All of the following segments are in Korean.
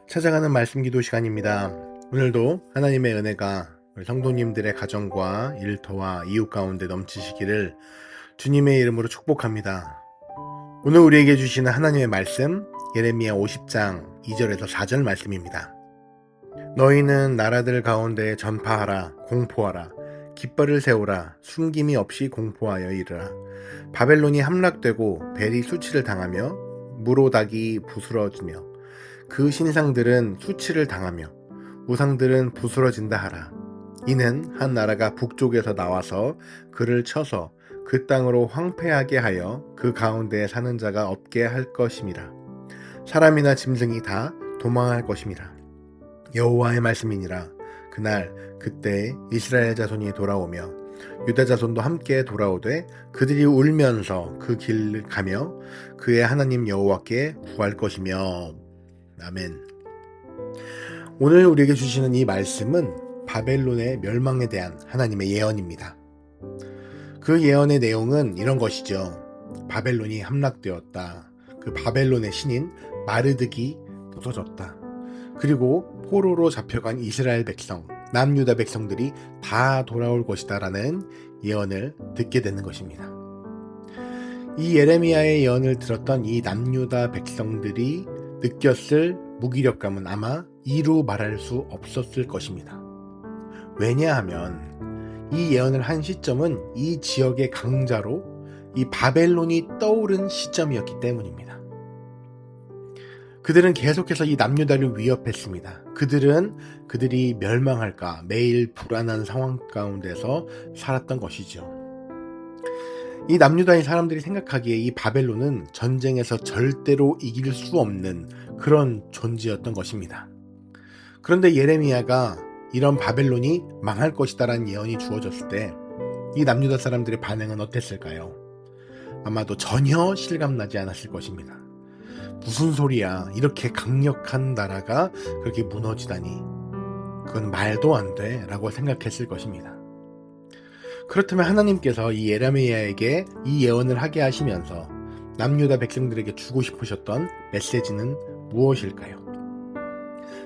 찾아가는 말씀 기도 시간입니다. 오늘도 하나님의 은혜가 우리 성도님들의 가정과 일터와 이웃 가운데 넘치시기를 주님의 이름으로 축복합니다. 오늘 우리에게 주시는 하나님의 말씀 예레미야 50장 2절에서 4절 말씀입니다. 너희는 나라들 가운데 전파하라, 공포하라, 깃발을 세우라, 숨김이 없이 공포하여 이르라. 바벨론이 함락되고 벨이 수치를 당하며 무로닥이 부스러지며 그 신상들은 수치를 당하며 우상들은 부스러진다 하라. 이는 한 나라가 북쪽에서 나와서 그를 쳐서 그 땅으로 황폐하게 하여 그 가운데에 사는 자가 없게 할 것임이라. 사람이나 짐승이 다 도망할 것임이라. 여호와의 말씀이니라. 그날 그때 이스라엘 자손이 돌아오며 유다 자손도 함께 돌아오되 그들이 울면서 그 길을 가며 그의 하나님 여호와께 구할 것이며. 아멘. 오늘 우리에게 주시는 이 말씀은 바벨론의 멸망에 대한 하나님의 예언입니다. 그 예언의 내용은 이런 것이죠. 바벨론이 함락되었다. 그 바벨론의 신인 마르드기 부서졌다. 그리고 포로로 잡혀간 이스라엘 백성, 남유다 백성들이 다 돌아올 것이다 라는 예언을 듣게 되는 것입니다. 이 예레미야의 예언을 들었던 이 남유다 백성들이 느꼈을 무기력감은 아마 이루 말할 수 없었을 것입니다. 왜냐하면 이 예언을 한 시점은 이 지역의 강자로 이 바벨론이 떠오른 시점이었기 때문입니다. 그들은 계속해서 이 남유다를 위협했습니다. 그들이 멸망할까 매일 불안한 상황 가운데서 살았던 것이죠. 이 남유다의 사람들이 생각하기에 이 바벨론은 전쟁에서 절대로 이길 수 없는 그런 존재였던 것입니다. 그런데 예레미야가 이런 바벨론이 망할 것이다라는 예언이 주어졌을 때 이 남유다 사람들의 반응은 어땠을까요? 아마도 전혀 실감나지 않았을 것입니다. 무슨 소리야, 이렇게 강력한 나라가 그렇게 무너지다니, 그건 말도 안 돼 라고 생각했을 것입니다. 그렇다면 하나님께서 이 예레미야에게 이 예언을 하게 하시면서 남유다 백성들에게 주고 싶으셨던 메시지는 무엇일까요?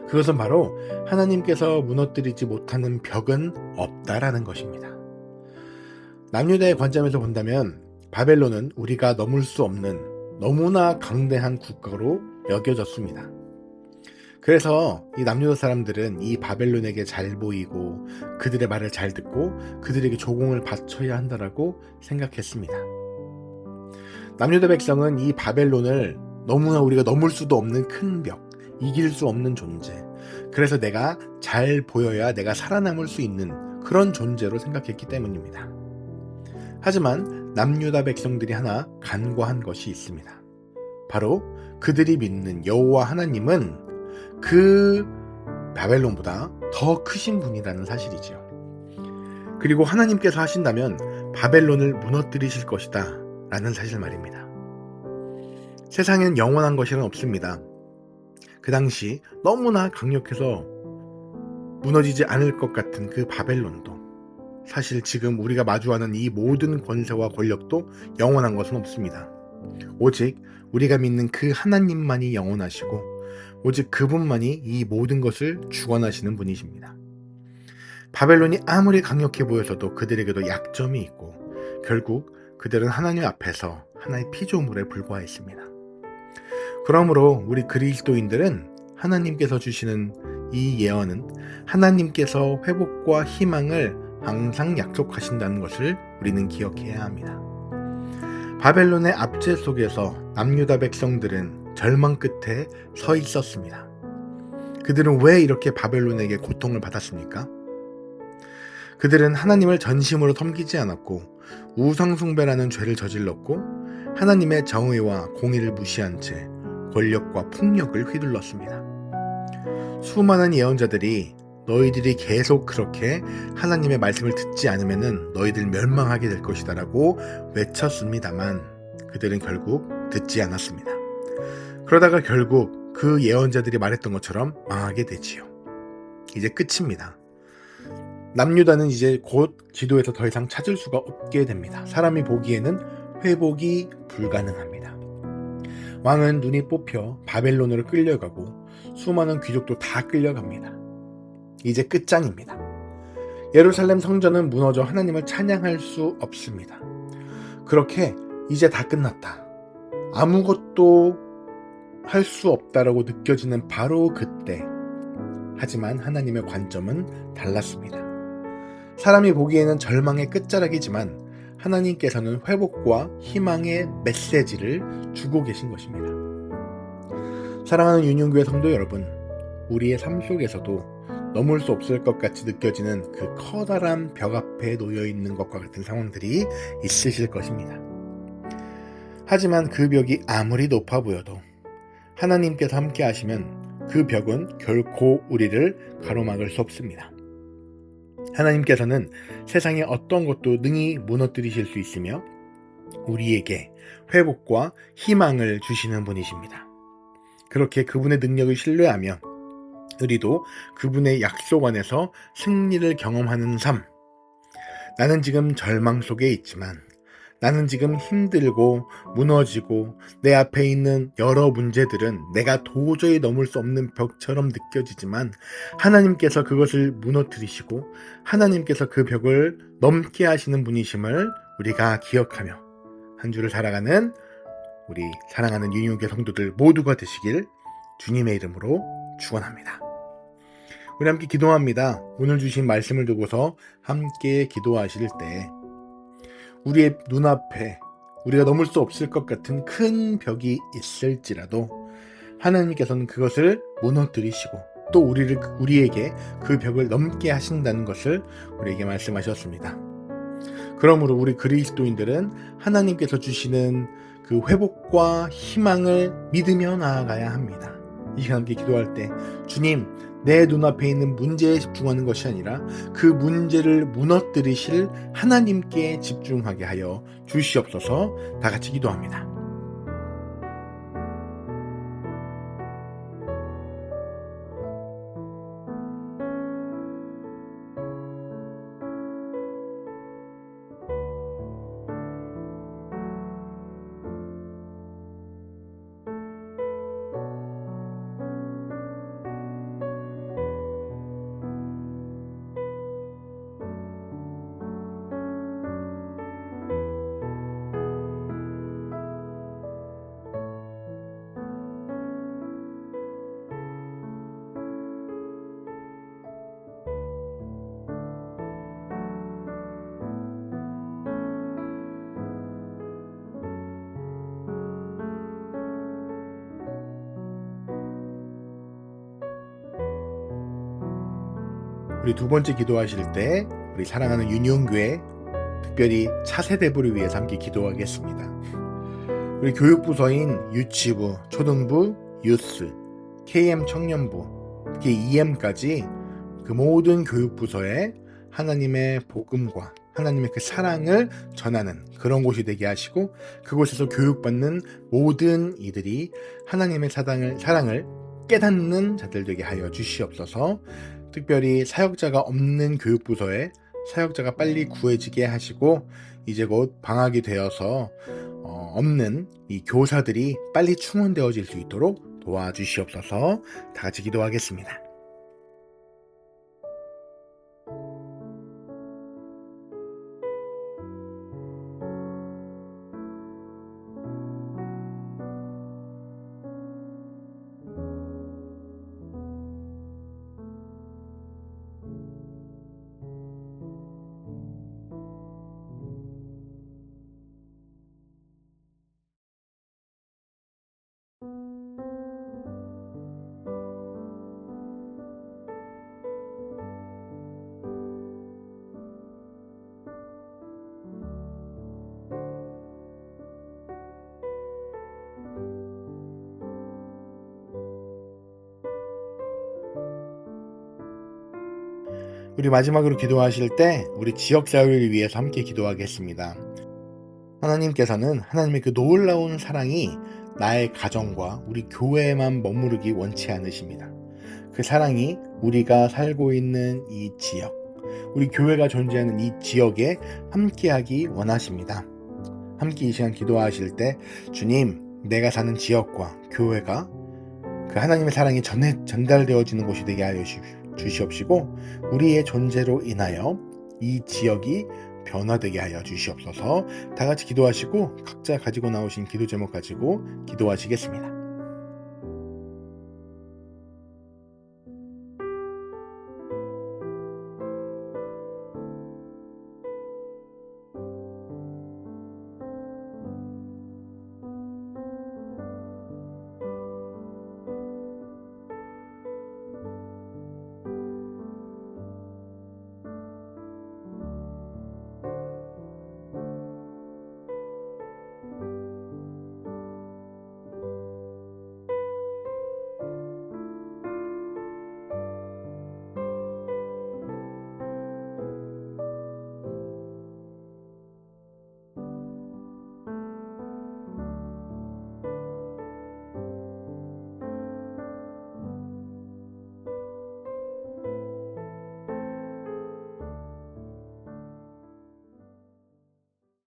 그것은 바로 하나님께서 무너뜨리지 못하는 벽은 없다라는 것입니다. 남유다의 관점에서 본다면 바벨론은 우리가 넘을 수 없는 너무나 강대한 국가로 여겨졌습니다. 그래서 이 남유다 사람들은 이 바벨론에게 잘 보이고 그들의 말을 잘 듣고 그들에게 조공을 바쳐야 한다라고 생각했습니다. 남유다 백성은 이 바벨론을 너무나 우리가 넘을 수도 없는 큰 벽, 이길 수 없는 존재, 그래서 내가 잘 보여야 내가 살아남을 수 있는 그런 존재로 생각했기 때문입니다. 하지만 남유다 백성들이 하나 간과한 것이 있습니다. 바로 그들이 믿는 여호와 하나님은 그 바벨론보다 더 크신 분이라는 사실이죠. 그리고 하나님께서 하신다면 바벨론을 무너뜨리실 것이다 라는 사실 말입니다. 세상엔 영원한 것이란 없습니다. 그 당시 너무나 강력해서 무너지지 않을 것 같은 그 바벨론도 사실 지금 우리가 마주하는 이 모든 권세와 권력도 영원한 것은 없습니다. 오직 우리가 믿는 그 하나님만이 영원하시고 오직 그분만이 이 모든 것을 주관하시는 분이십니다. 바벨론이 아무리 강력해 보여서도 그들에게도 약점이 있고 결국 그들은 하나님 앞에서 하나의 피조물에 불과했습니다. 그러므로 우리 그리스도인들은 하나님께서 주시는 이 예언은 하나님께서 회복과 희망을 항상 약속하신다는 것을 우리는 기억해야 합니다. 바벨론의 압제 속에서 남유다 백성들은 절망 끝에 서 있었습니다. 그들은 왜 이렇게 바벨론에게 고통을 받았습니까? 그들은 하나님을 전심으로 섬기지 않았고 우상숭배라는 죄를 저질렀고 하나님의 정의와 공의를 무시한 채 권력과 폭력을 휘둘렀습니다. 수많은 예언자들이 너희들이 계속 그렇게 하나님의 말씀을 듣지 않으면 너희들 멸망하게 될 것이다 라고 외쳤습니다만 그들은 결국 듣지 않았습니다. 그러다가 결국 그 예언자들이 말했던 것처럼 망하게 되지요. 이제 끝입니다. 남유다는 이제 곧 지도에서 더 이상 찾을 수가 없게 됩니다. 사람이 보기에는 회복이 불가능합니다. 왕은 눈이 뽑혀 바벨론으로 끌려가고 수많은 귀족도 다 끌려갑니다. 이제 끝장입니다. 예루살렘 성전은 무너져 하나님을 찬양할 수 없습니다. 그렇게 이제 다 끝났다, 아무것도 할 수 없다라고 느껴지는 바로 그때, 하지만 하나님의 관점은 달랐습니다. 사람이 보기에는 절망의 끝자락이지만 하나님께서는 회복과 희망의 메시지를 주고 계신 것입니다. 사랑하는 윤용교회 성도 여러분, 우리의 삶 속에서도 넘을 수 없을 것 같이 느껴지는 그 커다란 벽 앞에 놓여 있는 것과 같은 상황들이 있으실 것입니다. 하지만 그 벽이 아무리 높아 보여도 하나님께서 함께 하시면 그 벽은 결코 우리를 가로막을 수 없습니다. 하나님께서는 세상의 어떤 것도 능히 무너뜨리실 수 있으며 우리에게 회복과 희망을 주시는 분이십니다. 그렇게 그분의 능력을 신뢰하며 우리도 그분의 약속 안에서 승리를 경험하는 삶. 나는 지금 절망 속에 있지만, 나는 지금 힘들고 무너지고 내 앞에 있는 여러 문제들은 내가 도저히 넘을 수 없는 벽처럼 느껴지지만 하나님께서 그것을 무너뜨리시고 하나님께서 그 벽을 넘게 하시는 분이심을 우리가 기억하며 한 주를 살아가는 우리 사랑하는 윤용교회 성도들 모두가 되시길 주님의 이름으로 축원합니다. 우리 함께 기도합니다. 오늘 주신 말씀을 두고서 함께 기도하실 때 우리의 눈앞에 우리가 넘을 수 없을 것 같은 큰 벽이 있을지라도 하나님께서는 그것을 무너뜨리시고 또 우리에게 그 벽을 넘게 하신다는 것을 우리에게 말씀하셨습니다. 그러므로 우리 그리스도인들은 하나님께서 주시는 그 회복과 희망을 믿으며 나아가야 합니다. 이 시간 함께 기도할 때 주님, 내 눈앞에 있는 문제에 집중하는 것이 아니라 그 문제를 무너뜨리실 하나님께 집중하게 하여 주시옵소서. 다 같이 기도합니다. 우리 두 번째 기도하실 때 우리 사랑하는 윤용교회 특별히 차세대부를 위해서 함께 기도하겠습니다. 우리 교육부서인 유치부, 초등부, 유스, KM 청년부, 특히 EM까지 그 모든 교육부서에 하나님의 복음과 하나님의 그 사랑을 전하는 그런 곳이 되게 하시고 그곳에서 교육받는 모든 이들이 하나님의 사랑을 깨닫는 자들 되게 하여 주시옵소서. 특별히 사역자가 없는 교육부서에 사역자가 빨리 구해지게 하시고 이제 곧 방학이 되어서 없는 이 교사들이 빨리 충원되어질 수 있도록 도와주시옵소서. 다 같이 기도하겠습니다. 우리 마지막으로 기도하실 때 우리 지역사회를 위해서 함께 기도하겠습니다. 하나님께서는 하나님의 그 놀라운 사랑이 나의 가정과 우리 교회에만 머무르기 원치 않으십니다. 그 사랑이 우리가 살고 있는 이 지역, 우리 교회가 존재하는 이 지역에 함께하기 원하십니다. 함께 이 시간 기도하실 때 주님, 내가 사는 지역과 교회가 그 하나님의 사랑이 전달되어지는 곳이 되게 하여 주시옵시고 우리의 존재로 인하여 이 지역이 변화되게 하여 주시옵소서. 다 같이 기도하시고 각자 가지고 나오신 기도 제목 가지고 기도하시겠습니다.